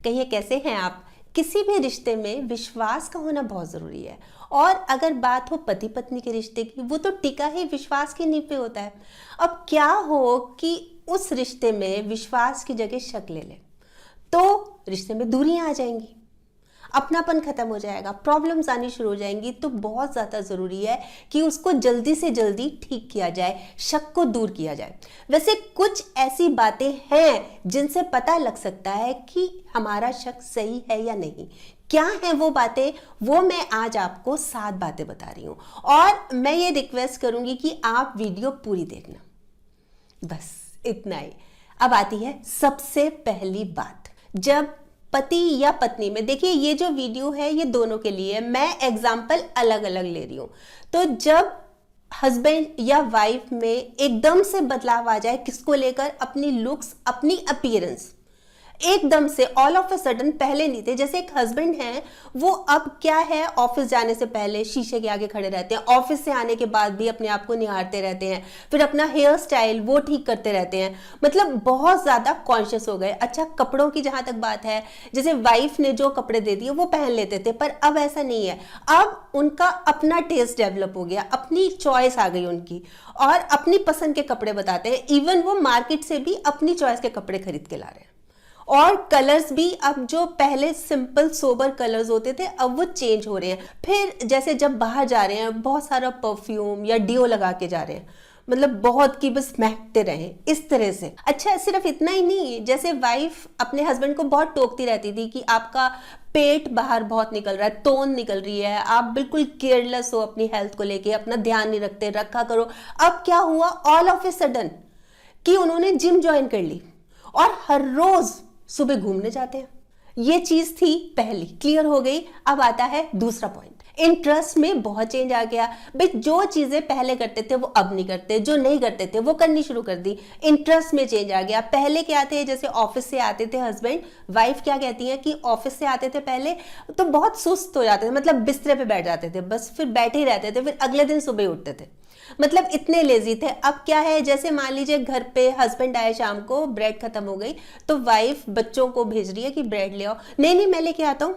कहिए कैसे हैं आप। किसी भी रिश्ते में विश्वास का होना बहुत ज़रूरी है। और अगर बात हो पति पत्नी के रिश्ते की, वो तो टिका ही विश्वास की नींव पे होता है। अब क्या हो कि उस रिश्ते में विश्वास की जगह शक ले ले, तो रिश्ते में दूरियां आ जाएंगी, अपनापन खत्म हो जाएगा, प्रॉब्लम्स आनी शुरू हो जाएंगी। तो बहुत ज़्यादा ज़रूरी है कि उसको जल्दी से जल्दी ठीक किया जाए, शक को दूर किया जाए। वैसे कुछ ऐसी बातें हैं जिनसे पता लग सकता है कि हमारा शक सही है या नहीं। क्या है वो बातें, वो मैं आज आपको 7 बातें बता रही हूँ। और मैं ये रिक्वेस्ट करूँगी कि आप वीडियो पूरी देखना, बस इतना ही। अब आती है सबसे पहली बात। जब पति या पत्नी में, देखिए ये जो वीडियो है ये दोनों के लिए है, मैं एग्जाम्पल अलग अलग ले रही हूं। तो जब हस्बैंड या वाइफ में एकदम से बदलाव आ जाए, किसको लेकर, अपनी लुक्स, अपनी अपीयरेंस, एकदम से ऑल ऑफ अ सडन, पहले नहीं थे। जैसे एक हस्बैंड हैं, वो अब क्या है, ऑफिस जाने से पहले शीशे के आगे खड़े रहते हैं, ऑफिस से आने के बाद भी अपने आप को निहारते रहते हैं, फिर अपना हेयर स्टाइल वो ठीक करते रहते हैं, मतलब बहुत ज्यादा कॉन्शियस हो गए। अच्छा, कपड़ों की जहां तक बात है, जैसे वाइफ ने जो कपड़े दे दिए वो पहन लेते थे, पर अब ऐसा नहीं है। अब उनका अपना टेस्ट डेवलप हो गया, अपनी चॉइस आ गई उनकी, और अपनी पसंद के कपड़े बताते हैं। इवन वो मार्केट से भी अपनी चॉइस के कपड़े खरीद के ला रहे हैं। और कलर्स भी, अब जो पहले सिंपल सोबर कलर्स होते थे, अब वो चेंज हो रहे हैं। फिर जैसे जब बाहर जा रहे हैं, बहुत सारा परफ्यूम या डिओ लगा के जा रहे हैं, मतलब बहुत की बस महकते रहे इस तरह से। अच्छा, सिर्फ इतना ही नहीं, जैसे वाइफ अपने हस्बैंड को बहुत टोकती रहती थी कि आपका पेट बाहर बहुत निकल रहा है, तोन निकल रही है, आप बिल्कुल केयरलेस हो अपनी हेल्थ को लेके, अपना ध्यान नहीं रखते, रखा करो। अब क्या हुआ, ऑल ऑफ ए सडन कि उन्होंने जिम ज्वाइन कर ली और हर रोज सुबह घूमने जाते हैं। ये चीज थी पहली, क्लियर हो गई। अब आता है दूसरा पॉइंट। इंटरेस्ट में बहुत चेंज आ गया। भाई जो चीजें पहले करते थे वो अब नहीं करते, जो नहीं करते थे वो करनी शुरू कर दी। इंटरेस्ट में चेंज आ गया। पहले क्या थे, जैसे ऑफिस से आते थे हस्बैंड, वाइफ क्या कहती है कि ऑफिस से आते थे पहले तो बहुत सुस्त हो जाते थे, मतलब बिस्तर पे बैठ जाते थे, बस फिर बैठे ही रहते थे, फिर अगले दिन सुबह उठते थे, मतलब इतने लेजी थे। अब क्या है, जैसे मान लीजिए घर पे हस्बैंड आए, शाम को ब्रेड खत्म हो गई, तो वाइफ बच्चों को भेज रही है कि ब्रेड ले आओ। नहीं नहीं, मैं लेके आता हूं,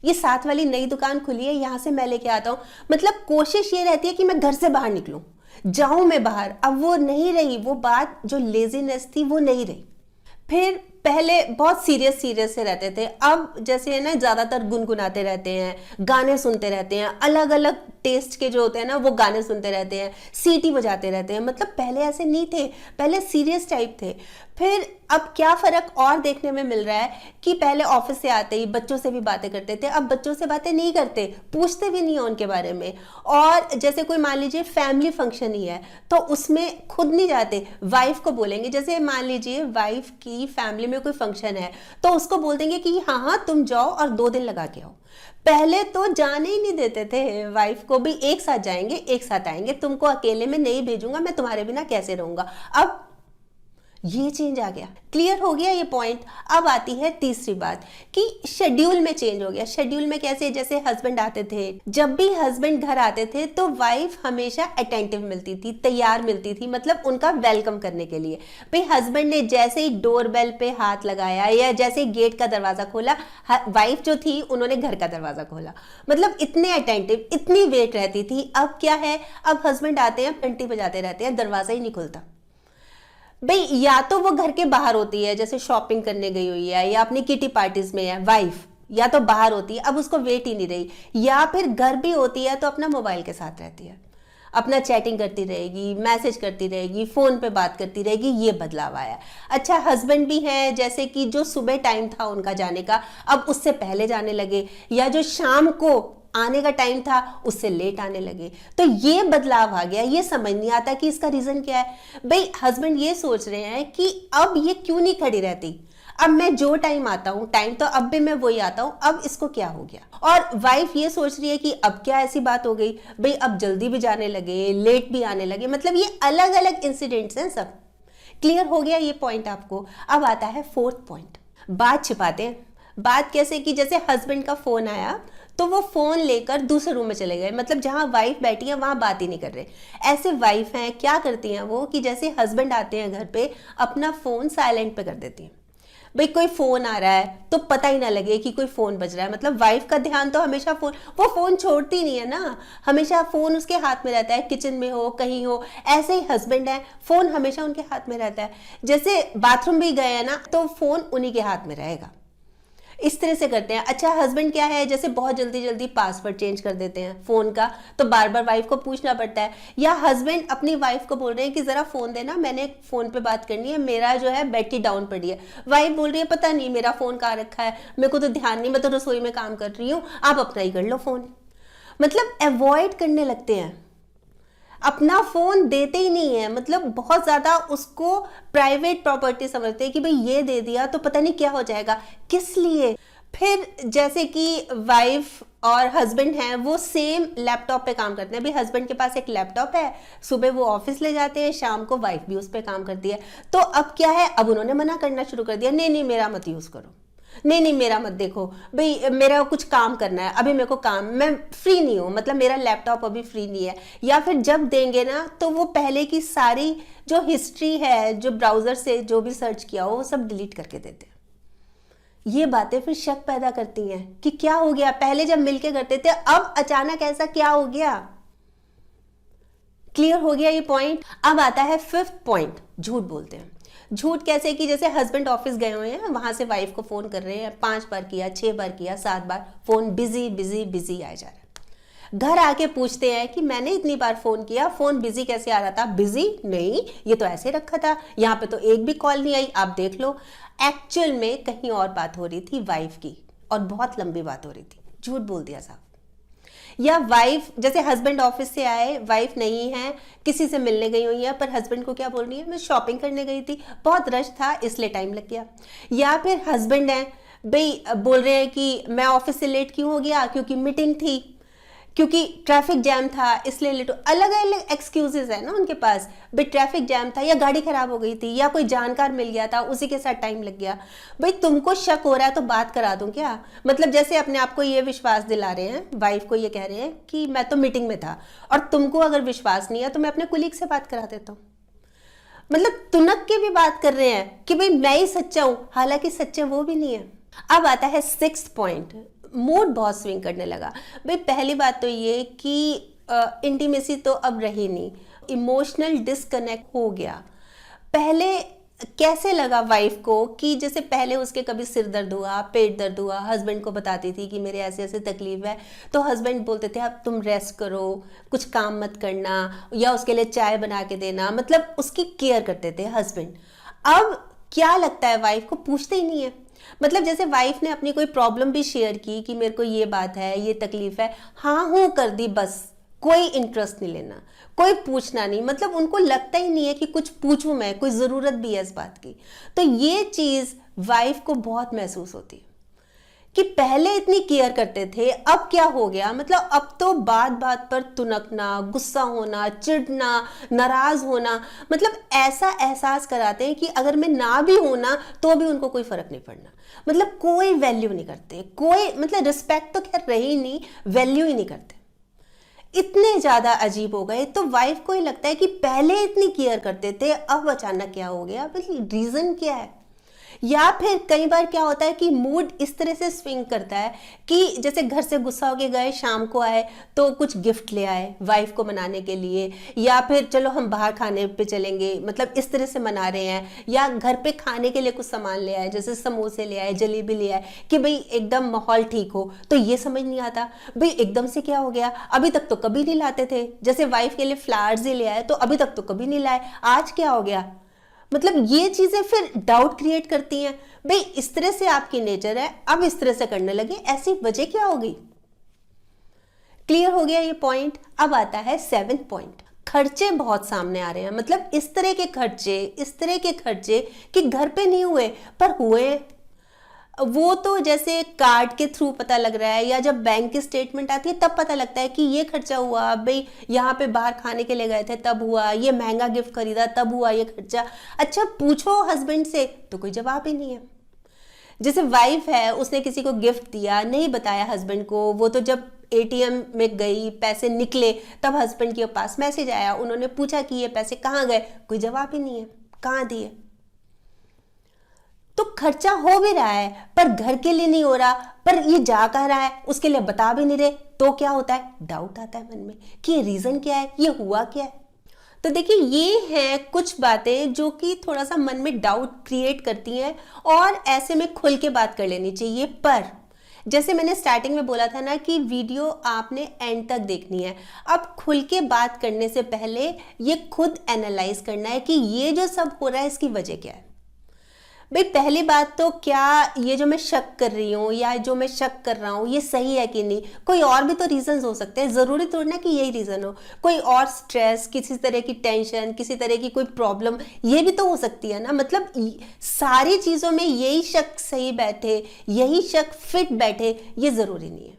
ये साथ वाली नई दुकान खुली है, यहां से मैं लेके आता हूं। मतलब कोशिश ये रहती है कि मैं घर से बाहर निकलूं, जाऊं मैं बाहर। अब वो नहीं रही, वो बात जो लेजीनेस थी वो नहीं रही। फिर पहले बहुत सीरियस सीरियस से रहते थे, अब जैसे है ना, ज्यादातर गुनगुनाते रहते हैं, गाने सुनते रहते हैं, अलग अलग टेस्ट के जो होते हैं ना वो गाने सुनते रहते हैं, सीटी बजाते रहते हैं। मतलब पहले ऐसे नहीं थे, पहले सीरियस टाइप थे। फिर अब क्या फर्क और देखने में मिल रहा है कि पहले ऑफिस से आते ही बच्चों से भी बातें करते थे, अब बच्चों से बातें नहीं करते, पूछते भी नहीं है उनके बारे में। और जैसे कोई मान लीजिए फैमिली फंक्शन ही है तो उसमें खुद नहीं जाते, वाइफ को बोलेंगे। जैसे मान लीजिए वाइफ की फैमिली में कोई फंक्शन है तो उसको बोल देंगे कि हाँ हाँ तुम जाओ और 2 दिन लगा के आओ। पहले तो जाने ही नहीं देते थे वाइफ को भी, एक साथ जाएंगे एक साथ आएंगे, तुमको अकेले में नहीं भेजूंगा, मैं तुम्हारे बिना कैसे रहूंगा। अब ये चेंज आ गया, क्लियर हो गया ये पॉइंट। अब आती है तीसरी बात कि शेड्यूल में चेंज हो गया। शेड्यूल में कैसे, जैसे हस्बैंड आते थे, जब भी हस्बैंड घर आते थे तो वाइफ हमेशा अटेंटिव मिलती थी, तैयार मिलती थी, मतलब उनका वेलकम करने के लिए। भाई हस्बैंड ने जैसे ही डोरबेल पे हाथ लगाया या जैसे गेट का दरवाजा खोला, वाइफ जो थी उन्होंने घर का दरवाजा खोला, मतलब इतने अटेंटिव, इतनी वेट रहती थी। अब क्या है, अब हस्बैंड आते हैं, घंटी बजाते रहते हैं, दरवाजा ही नहीं खुलता। भाई या तो वो घर के बाहर होती है, जैसे शॉपिंग करने गई हुई है या अपनी किटी पार्टीज में है वाइफ, या तो बाहर होती है, अब उसको वेट ही नहीं रही, या फिर घर भी होती है तो अपना मोबाइल के साथ रहती है, अपना चैटिंग करती रहेगी, मैसेज करती रहेगी, फोन पे बात करती रहेगी। ये बदलाव आया। अच्छा, हस्बैंड भी है, जैसे कि जो सुबह टाइम था उनका जाने का, अब उससे पहले जाने लगे, या जो शाम को आने का टाइम था उससे लेट आने लगे। तो ये बदलाव आ गया। ये समझ नहीं आता कि इसका रीजन क्या है। भाई हस्बैंड ये सोच रहे हैं कि अब ये क्यों नहीं खड़ी रहती, अब मैं जो टाइम आता हूं, टाइम तो अब भी मैं वही आता हूं, अब इसको क्या हो गया। और वाइफ ये सोच रही है कि अब क्या ऐसी बात हो गई, भाई अब जल्दी भी जाने लगे, लेट भी आने लगे। मतलब ये अलग अलग इंसिडेंट्स हैं सब। क्लियर हो गया ये पॉइंट आपको। अब आता है फोर्थ पॉइंट, बात छिपाते हैं। बात कैसे कि जैसे हस्बैंड का फोन आया तो वो फोन लेकर दूसरे रूम में चले गए, मतलब जहां वाइफ बैठी है वहां बात ही नहीं कर रहे। ऐसे वाइफ हैं, क्या करती हैं वो कि जैसे हस्बैंड आते हैं घर पे, अपना फोन साइलेंट पे कर देती हैं। भाई कोई फोन आ रहा है तो पता ही ना लगे कि कोई फोन बज रहा है, मतलब वाइफ का ध्यान तो हमेशा फोन, वो फोन छोड़ती नहीं है ना, हमेशा फोन उसके हाथ में रहता है, किचन में हो कहीं हो। ऐसे ही हस्बैंड है, फोन हमेशा उनके हाथ में रहता है, जैसे बाथरूम भी गए हैं ना तो फोन उन्हीं के हाथ में रहेगा। इस तरह से करते हैं। अच्छा हस्बैंड क्या है, जैसे बहुत जल्दी जल्दी पासवर्ड चेंज कर देते हैं फोन का, तो बार बार वाइफ को पूछना पड़ता है। या हस्बैंड अपनी वाइफ को बोल रहे हैं कि जरा फोन देना, मैंने फोन पे बात करनी है, मेरा जो है बैटरी डाउन पड़ी है। वाइफ बोल रही है पता नहीं मेरा फोन कहाँ रखा है, मेरे को तो ध्यान नहीं, मैं तो रसोई में काम कर रही हूँ, आप अपना ही कर लो फोन। मतलब अवॉइड करने लगते हैं, अपना फोन देते ही नहीं है, मतलब बहुत ज्यादा उसको प्राइवेट प्रॉपर्टी समझते हैं कि भाई ये दे दिया तो पता नहीं क्या हो जाएगा, किस लिए। फिर जैसे कि वाइफ और हस्बैंड हैं, वो सेम लैपटॉप पे काम करते हैं। भाई हस्बैंड के पास एक लैपटॉप है, सुबह वो ऑफिस ले जाते हैं, शाम को वाइफ भी उस पर काम करती है। तो अब क्या है, अब उन्होंने मना करना शुरू कर दिया, नहीं नहीं मेरा मत यूज करो, नहीं नहीं मेरा मत देखो, भाई मेरा कुछ काम करना है, अभी मेरे को काम, मैं फ्री नहीं हूँ, मतलब मेरा लैपटॉप अभी फ्री नहीं है। या फिर जब देंगे ना तो वो पहले की सारी जो हिस्ट्री है, जो ब्राउजर से जो भी सर्च किया हो वो सब डिलीट करके देते हैं। ये बातें फिर शक पैदा करती हैं कि क्या हो गया, पहले जब मिलके करते थे अब अचानक ऐसा क्या हो गया। क्लियर हो गया ये पॉइंट। अब आता है फिफ्थ पॉइंट, झूठ बोलते हैं। झूठ कैसे कि जैसे हस्बैंड ऑफिस गए हुए हैं, वहां से वाइफ को फोन कर रहे हैं, 5 बार किया, 6 बार किया, 7 बार, फोन बिजी बिजी बिजी आया जा रहा है। घर आके पूछते हैं कि मैंने इतनी बार फोन किया, फोन बिजी कैसे आ रहा था? बिजी नहीं, ये तो ऐसे रखा था, यहाँ पे तो एक भी कॉल नहीं आई, आप देख लो। एक्चुअल में कहीं और बात हो रही थी वाइफ की, और बहुत लंबी बात हो रही थी, झूठ बोल दिया साहब। या वाइफ, जैसे हस्बैंड ऑफिस से आए, वाइफ नहीं है, किसी से मिलने गई हुई है, पर हस्बैंड को क्या बोल रही है, मैं शॉपिंग करने गई थी, बहुत रश था इसलिए टाइम लग गया। या फिर हस्बैंड है, भाई बोल रहे हैं कि मैं ऑफिस से लेट क्यों हो गया, क्योंकि मीटिंग थी, क्योंकि ट्रैफिक जैम था इसलिए लेट हो। अलग अलग एक्सक्यूजेस है ना उनके पास, भाई ट्रैफिक जैम था, या गाड़ी खराब हो गई थी, या कोई जानकार मिल गया था उसी के साथ टाइम लग गया। भाई तुमको शक हो रहा है तो बात करा दूं क्या? मतलब जैसे अपने आप को ये विश्वास दिला रहे हैं, वाइफ को ये कह रहे हैं कि मैं तो मीटिंग में था, और तुमको अगर विश्वास नहीं है तो मैं अपने कुलीग से बात करा देता हूँ। मतलब तुनक के भी बात कर रहे हैं कि भाई मैं ही सच्चा हूं, हालांकि सच्चे वो भी नहीं है। अब आता है सिक्स्थ पॉइंट, मूड बहुत स्विंग करने लगा। भाई पहली बात तो ये कि इंटीमेसी तो अब रही नहीं, इमोशनल डिस्कनेक्ट हो गया। पहले कैसे लगा वाइफ को कि जैसे पहले उसके कभी सिर दर्द हुआ, पेट दर्द हुआ, हस्बैंड को बताती थी कि मेरे ऐसे ऐसे तकलीफ है, तो हस्बैंड बोलते थे अब तुम रेस्ट करो, कुछ काम मत करना, या उसके लिए चाय बना के देना, मतलब उसकी केयर करते थे हस्बैंड। अब क्या लगता है वाइफ को, पूछते ही नहीं है। मतलब जैसे वाइफ ने अपनी कोई प्रॉब्लम भी शेयर की कि मेरे को ये बात है, ये तकलीफ है, हाँ हूँ कर दी, बस कोई इंटरेस्ट नहीं लेना, कोई पूछना नहीं, मतलब उनको लगता ही नहीं है कि कुछ पूछूं मैं, कोई जरूरत भी है इस बात की। तो ये चीज वाइफ को बहुत महसूस होती है कि पहले इतनी केयर करते थे, अब क्या हो गया। मतलब अब तो बात बात पर तुनकना, गुस्सा होना, चिढ़ना, नाराज होना, मतलब ऐसा एहसास कराते हैं कि अगर मैं ना भी हूं ना तो भी उनको कोई फर्क नहीं पड़ना। मतलब कोई वैल्यू नहीं करते, कोई मतलब रिस्पेक्ट तो खैर रही नहीं, वैल्यू ही नहीं करते। इतने ज्यादा अजीब हो गए। तो वाइफ को ही लगता है कि पहले इतनी केयर करते थे, अब अचानक क्या हो गया, मतलब रीजन क्या है। या फिर कई बार क्या होता है कि मूड इस तरह से स्विंग करता है कि जैसे घर से गुस्सा होके गए, शाम को आए तो कुछ गिफ्ट ले आए वाइफ को मनाने के लिए, या फिर चलो हम बाहर खाने पे चलेंगे, मतलब इस तरह से मना रहे हैं। या घर पे खाने के लिए कुछ सामान ले आए, जैसे समोसे ले आए, जलेबी ले आए, कि भाई एकदम माहौल ठीक हो। तो ये समझ नहीं आता भाई एकदम से क्या हो गया, अभी तक तो कभी नहीं लाते थे। जैसे वाइफ के लिए फ्लावर्स ही ले आए तो अभी तक तो कभी नहीं लाए, आज क्या हो गया। मतलब ये चीजें फिर डाउट क्रिएट करती हैं, भाई इस तरह से आपकी नेचर है, अब इस तरह से करने लगे, ऐसी वजह क्या होगी। क्लियर हो गया ये पॉइंट। अब आता है 7th पॉइंट, खर्चे बहुत सामने आ रहे हैं। मतलब इस तरह के खर्चे कि घर पे नहीं हुए पर हुए। वो तो जैसे कार्ड के थ्रू पता लग रहा है, या जब बैंक की स्टेटमेंट आती है तब पता लगता है कि ये खर्चा हुआ, भाई यहाँ पे बाहर खाने के लिए गए थे तब हुआ, ये महंगा गिफ्ट खरीदा तब हुआ ये खर्चा। अच्छा पूछो हस्बैंड से तो कोई जवाब ही नहीं है। जैसे वाइफ है, उसने किसी को गिफ्ट दिया, नहीं बताया हस्बैंड को, वो तो जब एटीएम में गई, पैसे निकले, तब हस्बैंड के पास मैसेज आया, उन्होंने पूछा कि ये पैसे कहाँ गए, कोई जवाब ही नहीं है, कहाँ दिए। तो खर्चा हो भी रहा है पर घर के लिए नहीं हो रहा, पर ये जा कह रहा है, उसके लिए बता भी नहीं रहे, तो क्या होता है, डाउट आता है मन में कि ये रीजन क्या है, ये हुआ क्या है। तो देखिए ये हैं कुछ बातें जो कि थोड़ा सा मन में डाउट क्रिएट करती हैं और ऐसे में खुल के बात कर लेनी चाहिए। पर जैसे मैंने स्टार्टिंग में बोला था ना कि वीडियो आपने एंड तक देखनी है। अब खुल के बात करने से पहले ये खुद एनालाइज करना है कि ये जो सब हो रहा है इसकी वजह क्या है। भाई पहली बात तो क्या ये जो मैं शक कर रही हूँ या जो मैं शक कर रहा हूँ ये सही है कि नहीं, कोई और भी तो रीजंस हो सकते हैं, जरूरी थोड़ी ना कि यही रीजन हो, कोई और स्ट्रेस, किसी तरह की टेंशन, किसी तरह की कोई प्रॉब्लम ये भी तो हो सकती है ना। मतलब सारी चीजों में यही शक सही बैठे, यही शक फिट बैठे, ये जरूरी नहीं है।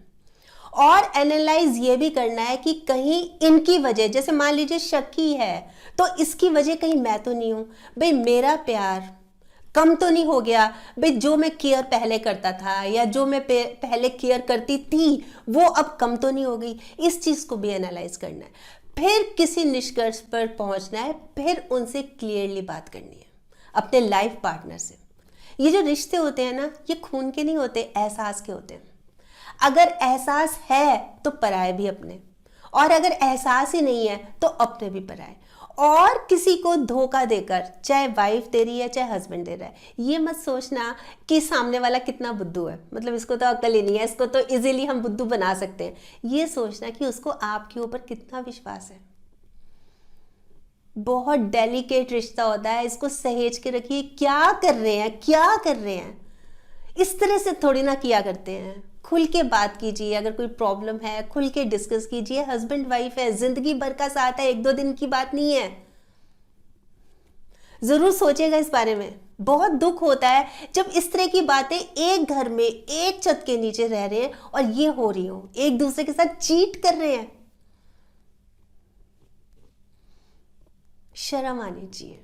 और एनालाइज ये भी करना है कि कहीं इनकी वजह, जैसे मान लीजिए शक ही है तो इसकी वजह कहीं मैं तो नहीं हूं, भाई मेरा प्यार कम तो नहीं हो गया, भाई जो मैं केयर पहले करता था या जो मैं पहले केयर करती थी वो अब कम तो नहीं हो गई। इस चीज को भी एनालाइज करना है, फिर किसी निष्कर्ष पर पहुंचना है, फिर उनसे क्लियरली बात करनी है अपने लाइफ पार्टनर से। ये जो रिश्ते होते हैं ना ये खून के नहीं होते, एहसास के होते हैं। अगर एहसास है तो पराये भी अपने, और अगर एहसास ही नहीं है तो अपने भी पराये। और किसी को धोखा देकर, चाहे वाइफ दे रही है चाहे हस्बैंड दे रहा है, ये मत सोचना कि सामने वाला कितना बुद्धू है, मतलब इसको तो अक्ल ही नहीं है, इसको तो इजीली हम बुद्धू बना सकते हैं। ये सोचना कि उसको आपके ऊपर कितना विश्वास है। बहुत डेलिकेट रिश्ता होता है, इसको सहेज के रखिए। क्या कर रहे हैं, क्या कर रहे हैं, इस तरह से थोड़ी ना किया करते हैं। खुल के बात कीजिए, अगर कोई प्रॉब्लम है खुल के डिस्कस कीजिए। हस्बैंड वाइफ है, जिंदगी भर का साथ है, एक दो दिन की बात नहीं है। जरूर सोचिएगा इस बारे में। बहुत दुख होता है जब इस तरह की बातें एक घर में एक छत के नीचे रह रहे हैं और ये हो रही हो, एक दूसरे के साथ चीट कर रहे हैं। शर्म आनी चाहिए।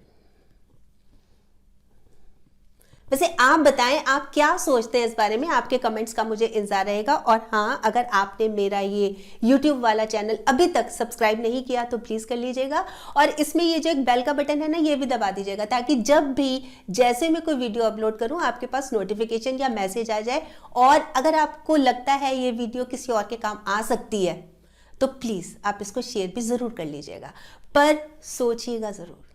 वैसे आप बताएं आप क्या सोचते हैं इस बारे में, आपके कमेंट्स का मुझे इंतजार रहेगा। और हाँ, अगर आपने मेरा ये YouTube वाला चैनल अभी तक सब्सक्राइब नहीं किया तो प्लीज़ कर लीजिएगा, और इसमें ये जो एक बेल का बटन है ना ये भी दबा दीजिएगा, ताकि जब भी जैसे मैं कोई वीडियो अपलोड करूँ आपके पास नोटिफिकेशन या मैसेज आ जाए। और अगर आपको लगता है ये वीडियो किसी और के काम आ सकती है तो प्लीज़ आप इसको शेयर भी ज़रूर कर लीजिएगा, पर सोचिएगा ज़रूर।